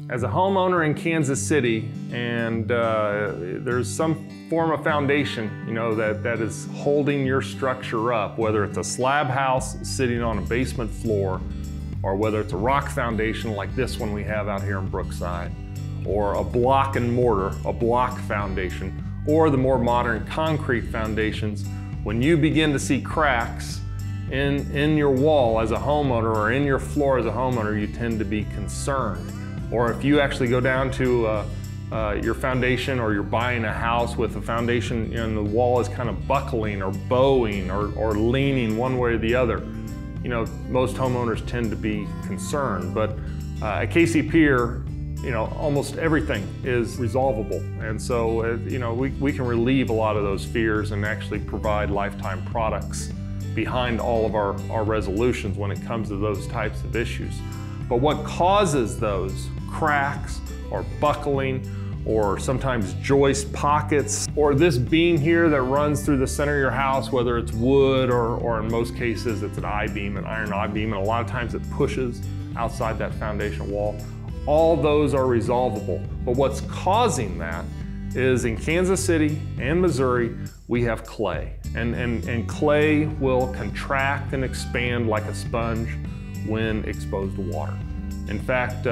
As a homeowner in Kansas City, and there's some form of foundation, that is holding your structure up, whether it's a slab house sitting on a basement floor, or whether it's a rock foundation like this one we have out here in Brookside, or a block and mortar, a block foundation, or the more modern concrete foundations. When you begin to see cracks in your wall as a homeowner or in your floor as a homeowner, you tend to be concerned. Or if you actually go down to your foundation, or you're buying a house with a foundation and the wall is kind of buckling or bowing or leaning one way or the other, most homeowners tend to be concerned. But at KC Pier, almost everything is resolvable. And so, we can relieve a lot of those fears and actually provide lifetime products behind all of our resolutions when it comes to those types of issues. But what causes those cracks or buckling, or sometimes joist pockets, or this beam here that runs through the center of your house, whether it's wood or in most cases it's an I-beam, an iron I-beam, and a lot of times it pushes outside that foundation wall, all those are resolvable. But what's causing that is in Kansas City and Missouri, we have clay. And clay will contract and expand like a sponge when exposed to water. In fact,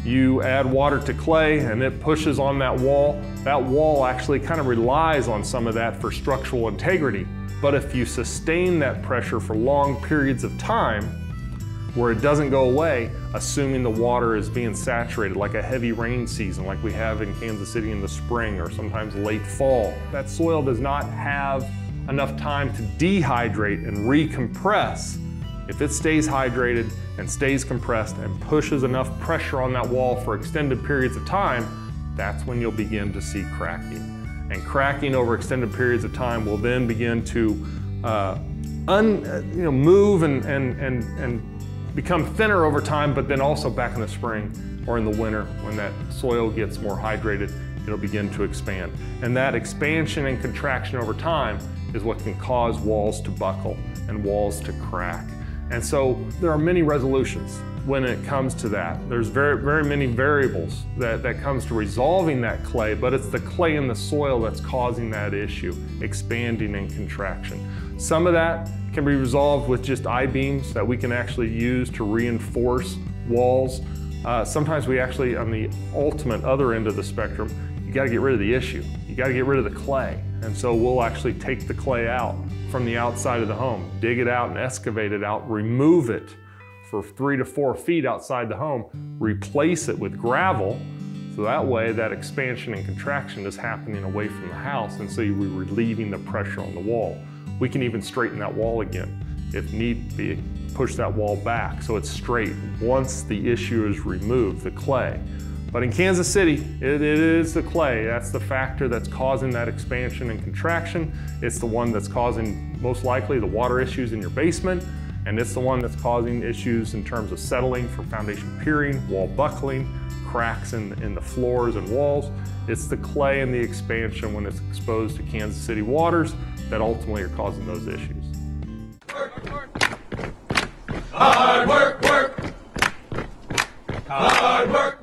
you add water to clay and it pushes on that wall actually kind of relies on some of that for structural integrity. But if you sustain that pressure for long periods of time, where it doesn't go away, assuming the water is being saturated, like a heavy rain season like we have in Kansas City in the spring or sometimes late fall, that soil does not have enough time to dehydrate and recompress. If it stays hydrated and stays compressed and pushes enough pressure on that wall for extended periods of time, that's when you'll begin to see cracking. And cracking over extended periods of time will then begin to move and become thinner over time, but then also back in the spring or in the winter, when that soil gets more hydrated, it'll begin to expand. And that expansion and contraction over time is what can cause walls to buckle and walls to crack. And so there are many resolutions when it comes to that. There's very, very many variables that comes to resolving that clay, but it's the clay in the soil that's causing that issue, expanding and contraction. Some of that can be resolved with just I-beams that we can actually use to reinforce walls. Sometimes we actually, on the ultimate other end of the spectrum, you gotta get rid of the issue. You gotta get rid of the clay. And so we'll actually take the clay out from the outside of the home, dig it out and excavate it out, remove it for 3 to 4 feet outside the home, replace it with gravel, so that way that expansion and contraction is happening away from the house, and so you're relieving the pressure on the wall. We can even straighten that wall again if need be, push that wall back so it's straight once the issue is removed, the clay. But in Kansas City, it is the clay. That's the factor that's causing that expansion and contraction. It's the one that's causing, most likely, the water issues in your basement, and it's the one that's causing issues in terms of settling for foundation piering, wall buckling, cracks in the floors and walls. It's the clay and the expansion when it's exposed to Kansas City waters that ultimately are causing those issues. Hard work, work. Hard work.